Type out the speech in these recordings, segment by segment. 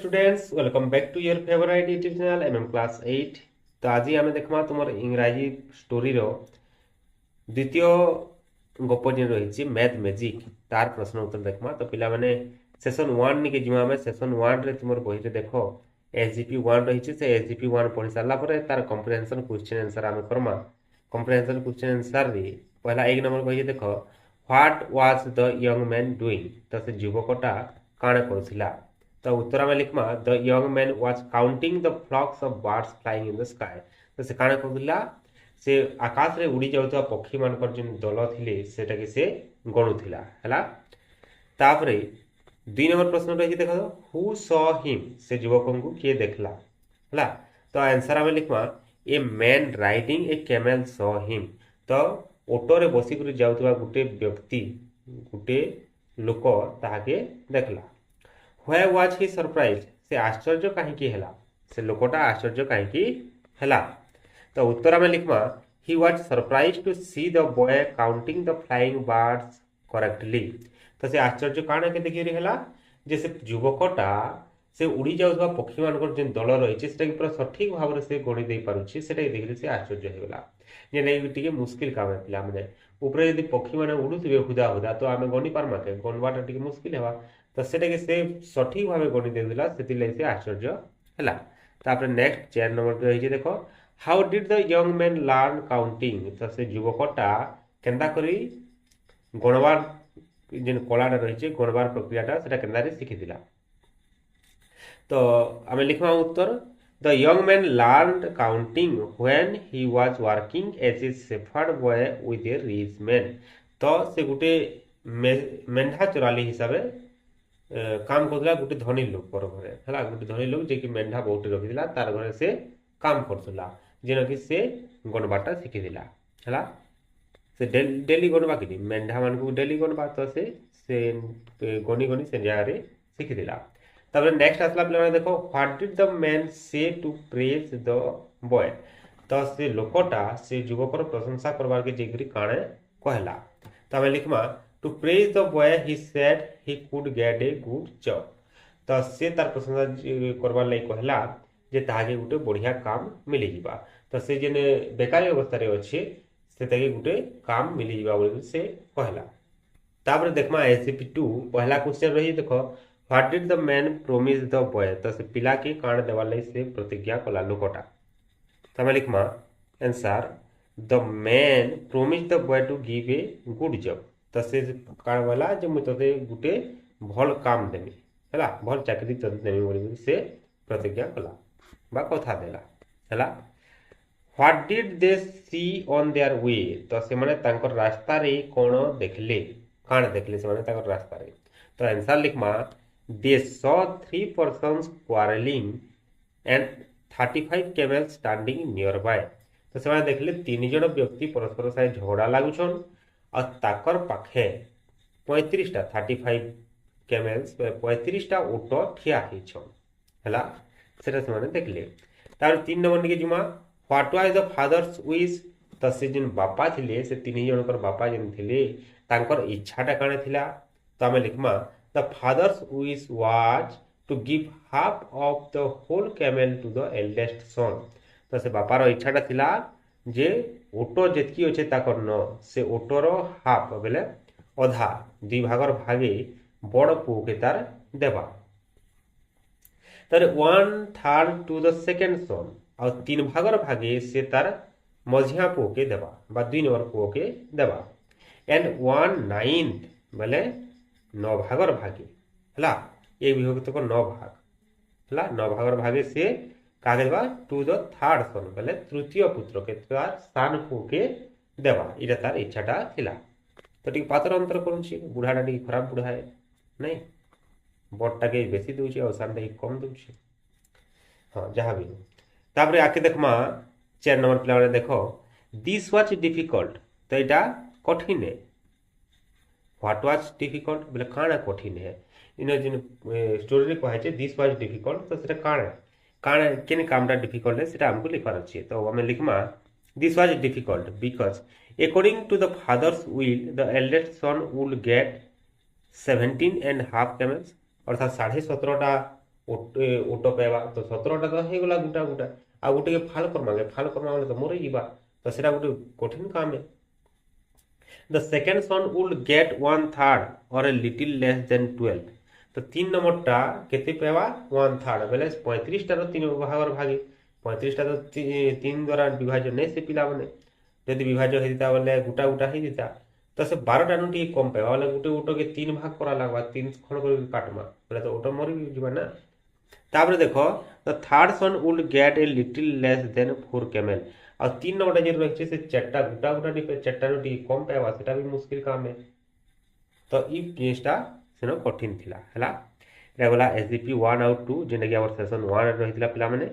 Students welcome back to your favourite YouTube channel MM class 8। तो आज आम देखा तुम इंग्राजी स्टोरी द्वितीय गप जो रही मैथ मैजिक तार प्रश्न उत्तर देखा। तो पिला माने सेशन 1 निके जिमा में सेशन 1 रे तुम बही रे देख एसजीपी 1 रही से एसजीपी 1 पढ़ी सारा पर तार कंप्रिहेंशन क्वेश्चन आंसर आम करमा। कंप्रिहेंशन क्वेश्चन आंसर रे पहला 1 नंबर कही देख what was the young man doing. तो से युवकटा काण करुथिला। तो उत्तर में लिखमा the young man was counting the flocks of birds flying in the sky. तो से काण करुथिला से आकाश रे उड़ी जाउतवा पक्षी मानकर जिन दल थिले सेटा के से गणुथिला हला। तापरे 2 नंबर प्रश्न रही देखो हु सॉ हिम से युवक को किए देखला हला। तो आंसर में लिखमा a man riding a camel saw him. तो ऑटो रे बसी कर जाउतवा गुटे व्यक्ति गुटे लोक ताहाके देखला। व्हाई वाज ही सरप्राइज से आश्चर्य कहीं हैला से लोकटा आश्चर्य कहीं हैला। तो उत्तर में लिखमा he was surprise to see the boy counting the flying birds correctly. तो से आश्चर्य काण के देखि हैला जे से युवकटा से उड़ी जाउथवा पक्षी मानकर जे दल रही से पूरा सठिक भाव से गणि दे पारुछि सेटा देखि से आश्चर्य हेगला। जे नै टिके मुश्किल काम है पिला माने ऊपर यदि पक्षी माने उडुथिबे हुदा हुदा तो आमे गणि पारमा के गणवाटा टिके मुश्किल हेबा। तो सेटा के से सठिक भाव गणि देला सेति से आश्चर्य हैला। तापर नेक्स्ट 4 नंबर पे रही देखो how did the young man learn counting. तो से युवकटा केंदा करी गणवार जेन कलाटा रही गणवार प्रक्रियाटा सेटा केंदा रे शिखिथिला। तो आमे लिखमा उत्तर the young man learned counting when he was working as a shepherd boy with a rich man. तो से गुटे मेंढा चोराली हिसाब काम करला गुटे धनी लोक घरे हला। गुटे धनी लोक जे कि मेंढा बहुत रखिला तार घरे से काम करथुला जेन कि से गणबाटा शिखिथिला हला। से डेली गणबा कि मेंढा मान को डेली गणबा तो से गणी गणी से जगह रे शिखिथिला। तब नेक्स्ट आसला पे देखो व्हाट डिड द मैन से टू प्रेज द बॉय। तो से लोकटा से युवकर प्रशंसा करबार के जेकरी काणे कहला। तब लिखमा to praise the boy he said he could get a good job. तो से तार प्रशंसा करबार लई कहला जे ताके गुटे बढ़िया काम मिली जिबा। तो से जेने बेकारी अवस्था रे अछि से ताके गुटे काम मिली जिबा बोली से कहला। तापर देखमा एससीपी 2 पहला क्वेश्चन रही देखो what did the man promise the boy. तो से पिला के काण देवार लई से प्रतिज्ञा कला लोकटा। तब लिखमा answer the man promise the boy to give a good job. तो से काण वाला जे मु तते गुटे भल काम देमी हला भल चाकरी तते देमी बोली से प्रतिज्ञा कला बा कथा देला हला। What did they see on their way. तो से माने तांकर रास्ता रे कोन देखले काण देखले से माने तांकर रास्ता रे। तो answer लिखमा they saw 3 persons quarreling and 35 camels standing nearby। तो से माने देखले 3 जण व्यक्ति परस्पर साथ झगड़ा लागुछन और ताकर पाखे 35टा 35 कैमेल्स 35टा ऊँट ठिया हिछन हला सेटा से माने देखले। तार 3 नंबर निके जुमा what was the father's wish. तो से जिन बापा थिले से 3 जनकर बापा जिन थिले तांकर इच्छाटा काने थिला। तो आमे लिखमा the father's wish was to give half of the whole camel to the eldest son. तो से बापार इच्छाटा थिला जे ओटो जेतकी अछि ताकर न से ओटोर हाफ बेले अधा 2 भागर भागे बड़ पुओ के तार देबा। तार 1/3 टू द सेकंड सन और 3 भागर भागे से तार मझिया पुओ के देबा बा 2 नंबर पुओ के देबा। एंड 1/9 बेले 9 भागर भागे हला एक विभक्त को 9 भाग हला 9 भागर भागे से कागे देबा टू द थर्ड सन बेले तृतीय पुत्र के तार स्थान को के देबा इटा तार इच्छाटा थिला। तो टिक पातर अंतर करूछि बुढ़ाटा टिक खराब बुढ़ा है नहीं बड़टा के बेसी दोछि और सानटा के कम दोछि हां जहां भी हो। तापरे आके देखमा 4 नंबर प्ले वाले देखो दिस वाज डिफिकल्ट। तो इटा कठिन है। व्हाट वाज डिफिकल्ट बोले काना कठिन है इन जिन स्टोरी रे कहै छै दिस वाज डिफिकल्ट। तो सेटा काना काना केन कामटा डिफिकल्ट है सेटा हमको लिखवार अछि। तो हमें लिखमा this was difficult because according to the father's will the eldest son would get 17.5 camels अर्थात 17.5टा ଓଟ ପାଇବା ତ 17ଟା ତ ହେଇଗଲା ଗୁଟା ଗୁଟା ଆଉ ଗୋଟେ ଫାଳ କର୍ମା ବେଲେ ତ ମରି ଯିବା ତ ସେଟା ଗୋଟେ କଠିନ କାମ The second son would get 1/3 or a little less than 12 তো 3 নম্বরটা কেতে পাইবা 1/3 বেলে 35 টার 3 ভাগর ভাগে 35 টা তো 3 দ্বারা বিভাজ্য নেই সে পিলা মানে যদি বিভাজ্য হইতা বলে গোটা গোটা হইতা তো সে 12 টা নুটি কম পাইবা বলে গোটে ওটকে 3 ভাগ করা লাগবা 3 খন্ড করে কাটমা বলে তো ওটা মরি ଯିବା না তারপরে দেখো the third son would get a little less than 4 camel ଆଉ 3 ନମ୍ବରଟା ଯେ ରହିଛି ସେ ଚାରିଟା ଗୋଟା ଗୋଟା ଚାରିଟା ରୁ ଟିକେ କମ ପାଇବା ସେଟା ବି ମୁସ୍କିଲ କାମ है ତ ଇ ଜିନିଷଟା ସେନ କଠିନ ଥିଲା ହେଲା ଏଟା ଗଲା SGP 1 ଆଉ 2 ଯେନ୍ଟା କି ଆମର ସେସନ 1 ରେ ରହିଥିଲା ପିଲାମାନେ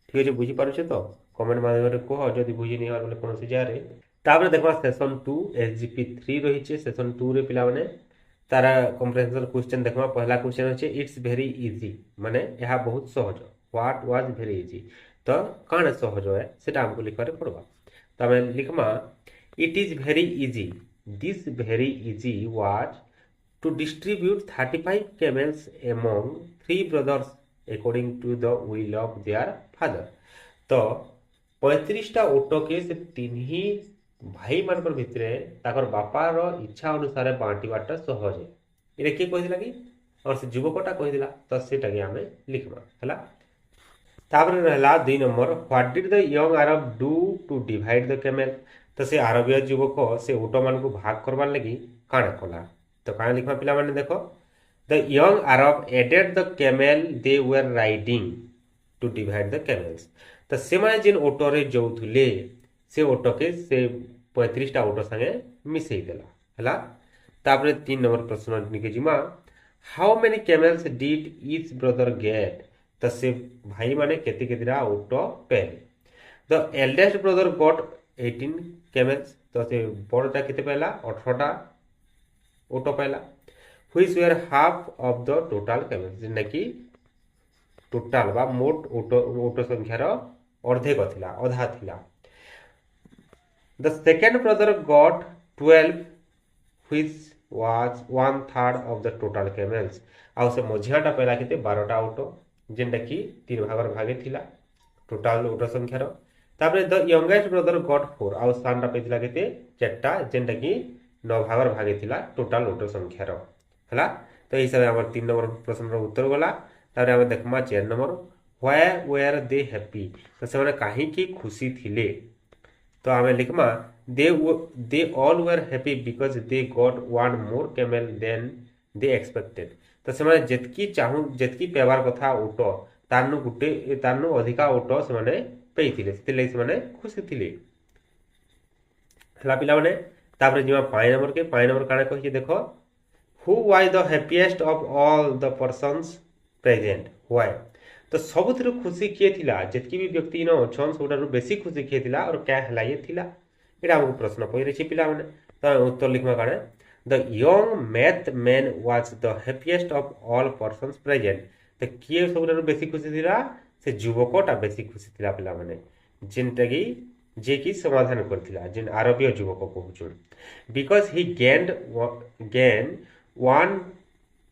ঠিক আছে বুঝি পারছ তো কমেন্ট মাধ্যমে কহ যদি বুঝি নি হওয়ার বলে কোনসি জায়গায় তারপরে দেখবা সেশন 2 SGP 3 রহিছে সেশন 2 রে পিলাମାନେ तारा कम्प्रेहेंशन क्वेश्चन देखमा पहला क्वेश्चन होचे इट्स वेरी इजी माने यह बहुत सहज व्हाट वाज वेरी इजी तो काण सहज है सेटा हमको लिखबारे पड़बा तमे लिखमा it is very easy this very easy was to distribute 35 camels among 3 brothers according to the will of their father तो 35 टा ओटो के से तीन ही भाई मानकर भितरे ताकर बापार इच्छा अनुसार बांटिबाटा सहज है इरे के कहिला कि और से युवकटा कहिला तो सेटा के हमें लिखबा हला तापर रहला 2 number what did the young Arab do to divide the camel तो से अरबीय युवक से ओटो मान को भाग करबार लगी काण कला तो काण लिखबा पिला माने देखो the young Arab added the camel they were riding to divide the camels तो से माने जिन ओटो रे जोथुले से ओटो के से 35 टा ओटो संगे मिसई देला हला तापरे 3 नंबर प्रश्न निके जिमा how many camels did each brother get तो से भाई माने केते केतेरा ओटो पेले the eldest brother got 18 camels तो से बड़टा केते पेला 18 टा ओटो पेला which were half of the total camels जेना कि टोटल बा मोट ओटो संख्यार अर्धेक थिला आधा थिला The second brother got 12 which was 1/3 of the total camels आउ से मझियाटा पहला केते 12 टा ओटो जेंटा कि 3 भागर भागे थिला टोटल ओटो संख्यार तापरे द यंगेस्ट ब्रदर गॉट 4 आउ सानटा पेथिला केते 4 टा जेंटा कि 9 भागर भागे थिला टोटल ओटो संख्यार हला तो ई सब हमर 3 नंबर प्रश्न रो उत्तर गला तारे हम देखमा 4 number why were they happy तो से माने काहे की खुशी थिले तो हमें लिखमा they all were happy because they got one more camel than they expected तो से माने जेतकी चाहू जेतकी पेवार कथा ओटो तानु गुटे तानु अधिका ओटो से माने पेइथिले सेले से माने खुशी थिले हला पिला माने तापर जिमा 5 नंबर के 5 नंबर काने कहि देखो who was the happiest of all the persons present why तो सबुथरो खुशी किए थिला जेतकी भी व्यक्ति न छन सबुठारु बेसी खुशी किए थिला और क्या हला ये थिला एटा हमको प्रश्न पहिले छि पिला माने तो उत्तर लिखमा काने the young math man was the happiest of all persons present तो किए सबुठारु बेसी खुशी थिला से युवकटा बेसी खुशी थिला पिला माने जिनटा की जे की समाधान करथिला जिन अरबीय युवक कहउछु because he gain one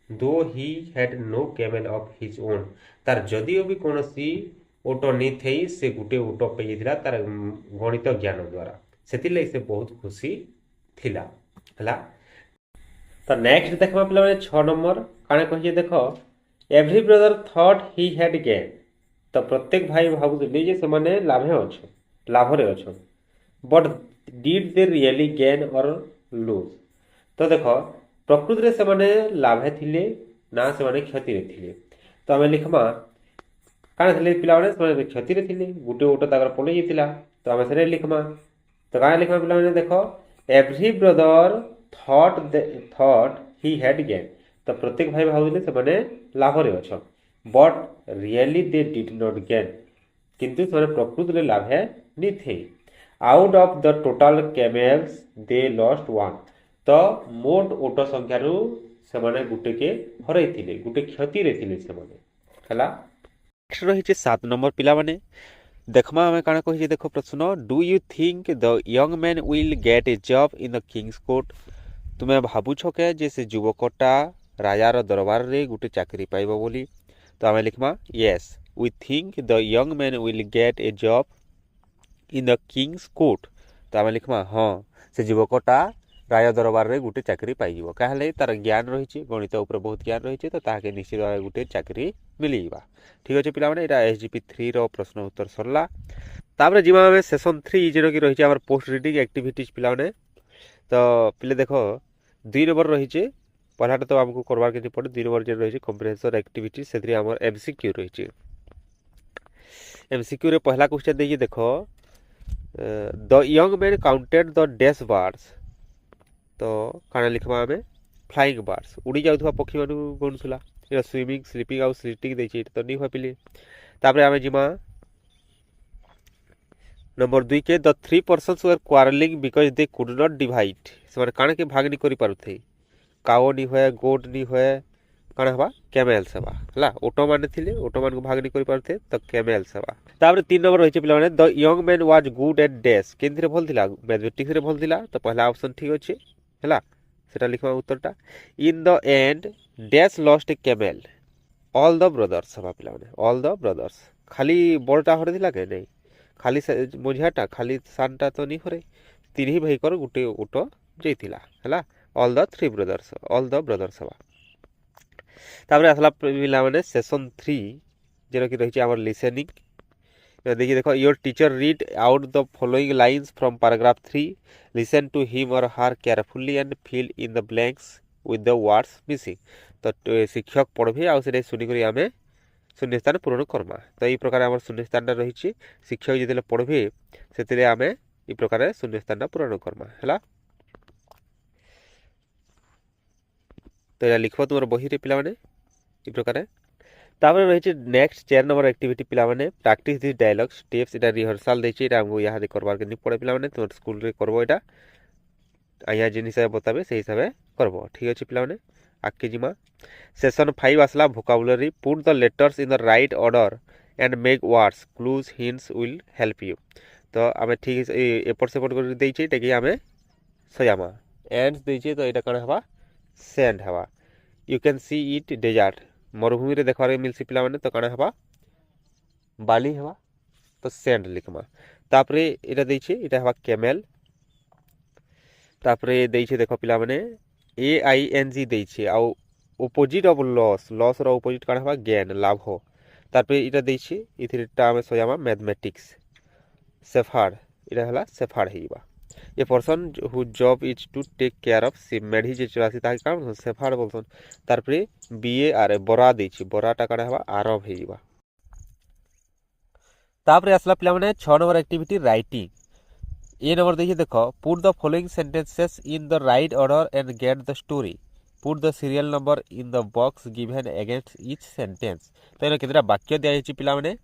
though he had no camel of his own तार जदियो भी कोनसी ओटो नहीं थई से गुटे ओटो पे दिला तार गणित ज्ञान द्वारा सेतिले से बहुत खुशी थिला हला तो नेक्स्ट देखबा पिला माने 6 नंबर काने कहिए देखो every brother thought he had gain तो प्रत्येक भाई भाबुले जे से माने लाभे अछो लाभरे अछो but did they really gain और लूज तो देखो प्रकृति रे से माने लाभे थिले ना से माने क्षति रे थिले तो हमें लिखमा काने थिले पिला माने से माने क्षति रे थिले गुटे ओटो तागर पले जितिला तो हमें से लिखमा तो काने लिखमा पिला माने देखो every brother thought he had gain तो प्रत्येक भाई भाबुले से माने लाभ रे अछो but really they did not gain किंतु से माने प्रकृति रे लाभ है नि थे out of the total camels they lost one तो मोट ओटो संख्यारु से माने गुटे के हरई थिले गुटे क्षति रे थिले से माने हला नेक्स्ट रही छे 7 नंबर पिला माने देखमा हमें काना कहि देखो प्रश्न do you think the young man will get a job in the king's court तुमे भाबु छ के जे से युवकटा राजार दरबार रे गुटे चाकरी पाइबो बोली तो आम लिखमा yes we think the young man will get a job in the king's court. तो आम लिखमा हाँ से युवकटा राय दरबार रे गोटे चाकरी पाइब क्या तार ज्ञान रही गणित उपर बहुत ज्ञान रही तो ताके निश्चित भाव गोटे चाकरी मिलवा। ठीक अच्छे पिला माने एटा एसजीपी 3 रो प्रश्न उत्तर सरला। तापर जीवा आम सेसन 3 जेनो कि रही आम पोस्ट रिडिंग एक्टिविटीज पिला माने। तो पिले देख 2 नंबर रही पहलाटा तो आमको करवार के पड़े 2 नंबर जो रही कम्प्रिहेंशन एक्टिविटी से एमसीक्यू रही। एमसीक्यू रे पहला क्वेश्चन देखिए देख the young man counted the dash birds. तो काना लिखमा आमे फ्लाइंग बार्ड्स उड़ी जाउथवा पक्षी मानु गणुथुला एटा स्विमिंग स्लीपिंग आउ स्लीटिंग देछि तो नहीं भापिले। तापर आमे जिमा नंबर 2 के the 3 persons were quarrelling because they could not divide से काना के भाग नहीं करि पारुथे काओ नहीं होए गोट नहीं होए काना हवा कैमेल्स हवा हला ओटो माने थिले ओटो मान को भाग नहीं करि पारुथे तो कैमेल्स हवा। तापर 3 नंबर रहिছে पिला माने the young man was good at dash केंद्रे भल थिला मैथमेटिक्स रे भल थिला तो पहला ऑप्शन ठीक अछि हला सेटा लिखवा उत्तरटा in the end dash lost a camel all the brothers हवा पिला माने ऑल द ब्रदर्स खाली बड़टा हरे थिला के नहीं खाली मझियाटा खाली सानटा तो नहीं हरे 3 ही भाई कर गुटे ओटो जैतिला हला all the 3 brothers all the brothers हवा। तापर आसला पिला माने सेशन 3 जेनो कि रही हमर लिसनिंग। देखिए देखो your teacher read out the following lines from paragraph 3 listen to him or her carefully and fill in the blanks with the words missing. तो शिक्षक पढ़बे आउ से सुनिक आम शून्यस्थान पूरण करमा। तो ये प्रकार आम शून्यस्थान रही शिक्षक जो पढ़बे से आम ये प्रकार शून्यस्थान पूरण करमा है। तो यहाँ लिख तुम बही रे पिला माने ये प्रकार। तापर रही नेक्स्ट 4 नंबर एक्टिविटी पिला माने practice this dialogue steps Etah rehearsal देछि एटा हमको यहाँ करबार के नहीं पड़े पिला माने तुम स्कूल रे करबो एटा यहाँ जिन हिसाब बताबे से हिसाब करबो। ठीक अच्छे पिला माने आगे जिमा सेशन 5 आसला vocabulary put the letters in the right order and make words clues hints will help you. तो आम ठीक एपट सेपट कर देछि एटा कि आमे सजामा एंड देछि तो एटा कण हवा सैंड हवा। You can see it desert मरुभूमि रे देखबार मिलसी पिला माने तो कण हवा बाली हवा तो सैंड लिखमा। तापरे एटा देछि एटा हवा कैमेल। तापरे देछि देखो पिला माने AING देछि आ ऑपोजिट ऑफ लॉस लॉस रो ऑपोजिट कण हवा गेन लाभ हो। तापरे एटा देछि इथिरटा आमे सजामा मैथमेटिक्स सेफार्ड एटा हला सेफार्ड हेबा। A person who job is to take care of sheep मेढी जे चलासी ताके काम सेफार्ड बोलसन। तारपरे BAR बरा देछि बराटा कण हवा आरब हेबा। तापरे असला पिला माने 6 नंबर एक्टिविटी राइटिंग। ए नंबर देखिए देखो put the following sentences in the right order and get the story put the serial number in the box given against each sentence. तो इन केतरा वाक्य दिया हिची पिला माने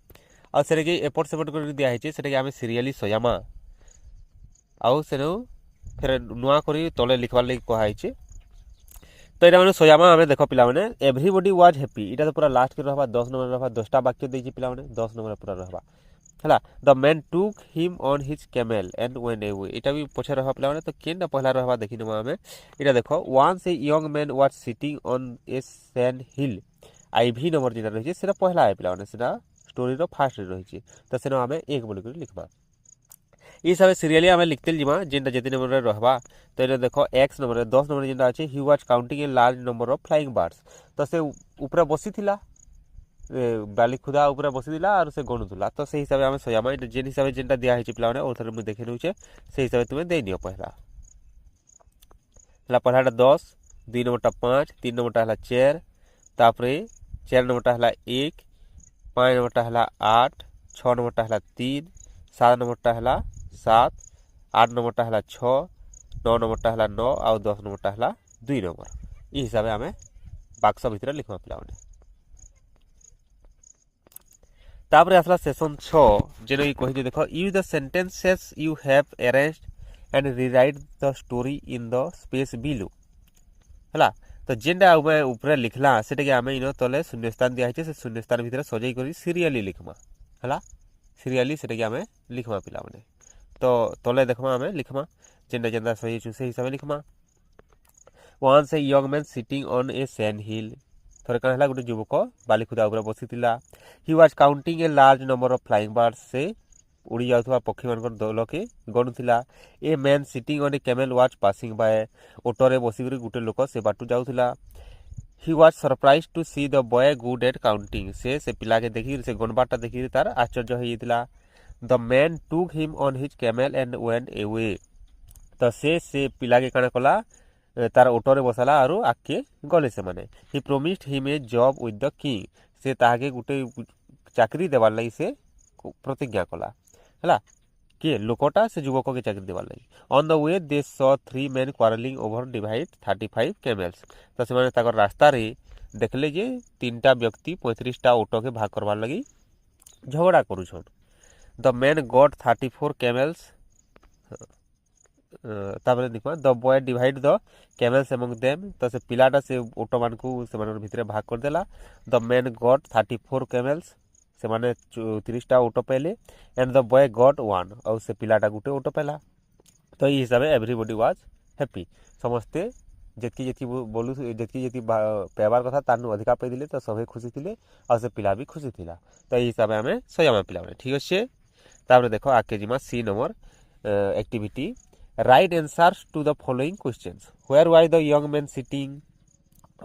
आ सेरे के एपट सेपट कर दिया हिची सेटा के आमे सीरियली सजामा आउ सेनु फिर नुआ करी तले लिखवार लागि कहा हिची। तो एटा माने सजामा आमे देखो पिला माने एवरीबॉडी वाज हैप्पी एटा तो पूरा लास्ट के रहबा 10 नंबर रहबा 10टा वाक्य देछि पिला माने 10 नंबर पूरा रहबा हला। The man took him on his camel and went away एटा भी पछे रहबा पिला माने तो केनटा पहला रहबा देखिनो आमे एटा देखो once a young man was sitting on a sand hill IV number जेटा रहिছে सेटा पहला है पिला माने सेटा स्टोरी रो फास्ट रहिছে तो सेनो आमे एक बोल कर लिखबा। ई सब सीरियली आमे लिखते जिमा जेनटा जेते नंबर रे रहबा। तो एटा देखो x नंबर 10 नंबर जेनटा अछि he was counting a large number of flying birds तो से ऊपर बसी थिला बाली खुदा ऊपर बसी दिला और से गणुला तो से हिसाब से सजामा जेन हिसाब जेनटा दिया है पिला माने और मुझे देखे नउचे से हिसाब तुम दे नियो पहला हला पहलाटा 10 2 नंबरटा 5 3 नंबरटा हला 4 तापरे 4 नंबरटा हला 1 5 नंबरटा हला 8 6 नंबरटा हला 3 7 नंबरटा हला 7 8 नंबरटा हला 6 9 नंबरटा हला 9 और 10 नंबरटा हला 2 नंबर ई हिसाब से आमे बाक्स भीतर लिखमा पिला माने। तापर आसला सेशन 6 जेनो कि कहि देखो use the sentences you have arranged and rewrite the story in the space below हला। तो जेंडा उमे ऊपर लिखला सेटा के आमे इनो तले शून्यस्थान दिया है से शून्यस्थान भीतर सजाई करी सीरियली लिखमा हला सीरियली सेटा के आमे लिखमा पिला माने। तो तले देखमा आमे लिखमा जेंडा जेंडा सही से हिसाब लिखमा। Once a young man sitting on a sand hill ଥରେ କାଣା ହେଲା ଗୋଟେ ଯୁବକ ବାଲିଖୁଦା ଉପରେ ବସିଥିଲା। He was counting a large number of flying birds. ସେ ଉଡ଼ି ଯାଉଥିବା ପକ୍ଷୀମାନଙ୍କର ଦଳକେ ଗଣୁଥିଲା। A man sitting on a camel watch passing by. ଓଟରେ ବସିକରି ଗୋଟେ ଲୋକ ସେ ବାଟୁ ଯାଉଥିଲା। He was surprise to see the boy good at counting. ସେ ପିଲାକେ ଦେଖିକିରି ସେ ଗଣବାରଟା ଦେଖିକିରି ତାର ଆଶ୍ଚର୍ଯ୍ୟ ହେଇଯାଇଥିଲା। The man took him on his camel and went away. ତ ସେ ପିଲାକେ କାଣା କଲା, ତାର ଓଟରେ ବସାଲା ଆରୁ ଆଗକେ ଗଲେ ସେମାନେ। ହି ପ୍ରୋମିସ୍ଡ ହିମ୍ ଏ ଜବ୍ ୱିଥ୍ ଦ କିଙ୍ଗ। ସେ ତାହାକେ ଗୋଟେ ଚାକିରି ଦେବାର୍ ଲାଗି ସେ ପ୍ରତିଜ୍ଞା କଲା ହେଲା। କିଏ ଲୋକଟା ସେ ଯୁବକକେ ଚାକିରି ଦେବାର୍ ଲାଗି। ଅନ୍ ଦ ୱେ ଦେ ସ 3 men quarreling over divide 35 camels। ତ ସେମାନେ ତାଙ୍କର ରାସ୍ତାରେ ଦେଖିଲେ ଯେ 3ଟା ବ୍ୟକ୍ତି 35ଟା ଓଟକେ ଭାଗ କରବାର୍ ଲାଗି ଝଗଡ଼ା କରୁଛନ୍। ଦ ମ୍ୟାନ୍ ଗଟ୍ 34 camels। ତାପରେ ଦେଖିବା ଦ ବୟ ଡିଭାଇଡ୍ ଦ କ୍ୟାମେଲ୍ସ ଏମଙ୍ଗ ଦେମ୍। ତ ସେ ପିଲାଟା ସେ ଓଟମାନଙ୍କୁ ସେମାନଙ୍କ ଭିତରେ ଭାଗ କରିଦେଲା। ଦ ମ୍ୟାନ୍ ଗଟ୍ 34 camels। ସେମାନେ 30ଟା ଓଟ ପାଇଲେ। And the boy got 1। ଆଉ ସେ ପିଲାଟା ଗୋଟେ ଓଟ ପାଇଲା। ତ ଏଇ ହିସାବରେ ଏଭ୍ରିବଡି ୱାଜ୍ ହ୍ୟାପି। ସମସ୍ତେ ଯେତିକି ପାଇବାର କଥା ତାଠୁ ଅଧିକା ପାଇଥିଲେ। ତ ସବେ ଖୁସି ଥିଲେ ଆଉ ସେ ପିଲା ବି ଖୁସି ଥିଲା। ତ ଏଇ ହିସାବରେ ଆମେ ସଜାମା ପିଲାମାନେ ଠିକ୍ ଅଛେ। ତାପରେ ଦେଖ ଆଗକେ ଯିମା C number activity. Write answers to the following questions. Where was the young man sitting,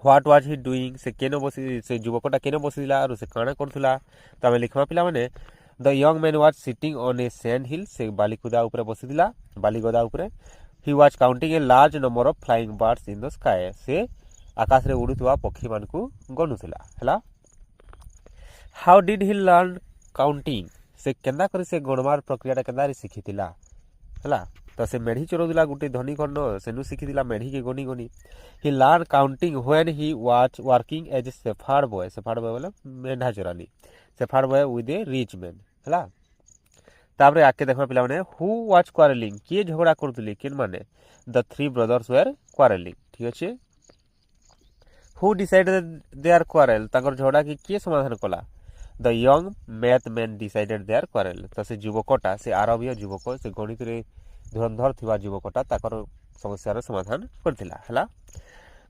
what was he doing. ସେ ଯୁବକଟା କେନ ବସିଥିଲା ଆରୁ ସେ କାଣା କରୁଥିଲା। ତ ଆମେ ଲିଖମା ପିଲାମାନେ the young man was sitting on a sand hill. ସେ ବାଲିକୁଦା ଉପରେ ବସିଥିଲା, ବାଲିଗଦା ଉପରେ। He was counting a large number of flying birds in the sky. ସେ ଆକାଶରେ ଉଡ଼ୁଥିବା ପକ୍ଷୀମାନଙ୍କୁ ଗଣୁଥିଲା ହେଲା। How did he learn counting. ସେ କେନ୍ତା କରି ସେ ଗଣବାର ପ୍ରକ୍ରିୟାଟା କେନ୍ତା କରି ଶିଖିଥିଲା ହେଲା। ତ ସେ ମେଢ଼ି ଚରଉଥିଲା ଗୋଟେ ଧନୀ ଖଣ୍ଡ, ସେନୁ ଶିଖିଥିଲା ମେଢ଼ିକେ ଗନି ଗନି। He learn counting when he was working as a shepherd boy. Shepherd boy ବୋଲେ ମେଣ୍ଢା ଚରାଲି। Shepherd boy with a rich man ହେଲା। ତାପରେ ଆଗକେ ଦେଖବା ପିଲାମାନେ ହୁ ୱାଜ୍ କ୍ୱାରେଲିଂ। କିଏ ଝଗଡ଼ା କରୁଥିଲେ, କେନ୍ ମାନେ ଦ 3 brothers ୱେର୍ କ୍ୱାରେଲିଂ। ଠିକ୍ ଅଛି। Who decided their quarrel. ତାଙ୍କର ଝଗଡ଼ାକେ କିଏ ସମାଧାନ କଲା। The young math man decided their quarrel. ତ ସେ ଯୁବକଟା, ସେ ଆରବୀୟ ଯୁବକ, ସେ ଗଣିତରେ ଧୁରନ୍ଧର ଥିବା ଯୁବକଟା ତାଙ୍କର ସମସ୍ୟାର ସମାଧାନ କରିଥିଲା ହେଲା।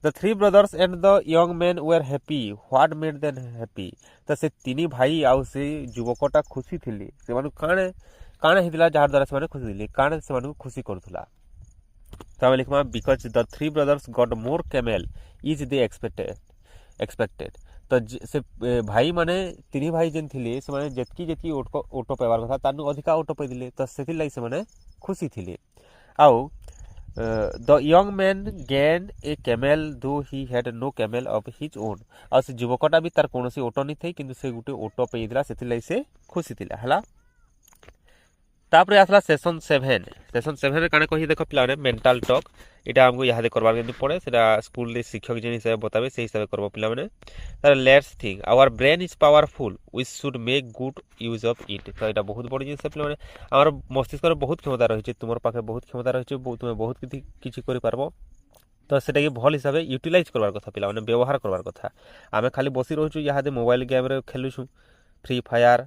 ଦ 3 brothers and the young men were happy. What made them happy? ତ ସେ 3 ଭାଇ ଆଉ ସେ ଯୁବକଟା ଖୁସି ଥିଲେ। ସେମାନଙ୍କୁ କାଣା ହେଇଥିଲା ଯାହାର ଦ୍ୱାରା ସେମାନେ ଖୁସି ଥିଲେ, କାଣା ସେମାନଙ୍କୁ ଖୁସି କରୁଥିଲା। ତ ଆମେ ଲିଖମା because the 3 brothers got more camel each they expected। ତ ସେ ଭାଇ ମାନେ 3 ଭାଇ ଯେନ୍ ଥିଲେ ସେମାନେ ଯେତିକି ଓଟ ପାଇବାର କଥା ତାଠୁ ଅଧିକା ଓଟ ପାଇଥିଲେ। ତ ସେଥିର୍ଲାଗି ସେମାନେ ଖୁସି ଥିଲେ। ଆଉ the young man gain a camel though he had no camel of his own. ଆଉ ସେ ଯୁବକଟା ବି ତାର କୌଣସି ଓଟ ନି ଥାଇ, କିନ୍ତୁ ସେ ଗୋଟେ ଓଟ ପାଇଥିଲା, ସେଥିର୍ଲାଗି ସେ ଖୁସି ଥିଲା ହେଲା। ତାପରେ আসলা সেশন 7। সেশন 7 কাଣା কহি দেখ পিলাମାନେ মেন্টাল টক। এটা আমକୁ ইহাদে করবার কিন্তু পড়ে, সেটা স্কুলে শিক্ষক যে হিসাবে বতাবে সেই হিসাবে করব পিলাମାନେ। তার let's think hour brain is powerful, we should make good use of it. তো এটা বহুত বড় জিনিস পিলাମାନେ। আমার মস্তিষ্কর বহুত ক্ষমতা রয়েছে, তোমার পাখে বহুত ক্ষমতা রয়েছে, তুমি বহুত কিছু করে পারব। তো সেটাকে ভাল হিসাবে ইউটিলাইজ করবার কথা পিলাମାନେ, ব্যবহার করবার কথা। আমি খালি বসি রহুছু ইহাদে মোবাইল গেমরে খেলুছু, ফ্রি ফায়ার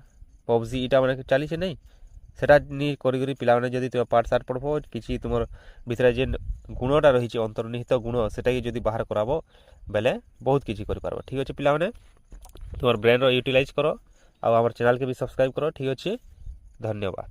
পবজি এটা মানে চালিছে নাই। সেটা নি করি করি পিলাମାନେ যদি তুমি পাঠ সাঠ পড়ব, কিছু তোমার ভিতরে যে গুণটা রয়েছে অন্তর্নিহিত গুণ সেটাকে যদি বাহার করাব বেলে বহুত কিছু করে পারব। ঠিক আছে পিলাମାନେ, তোমার ব্রেনর ইউটিলাইজ কর। আর আমার চ্যানেলকে বি সবসক্রাইব কর। ঠিক আছে, ধন্যবাদ।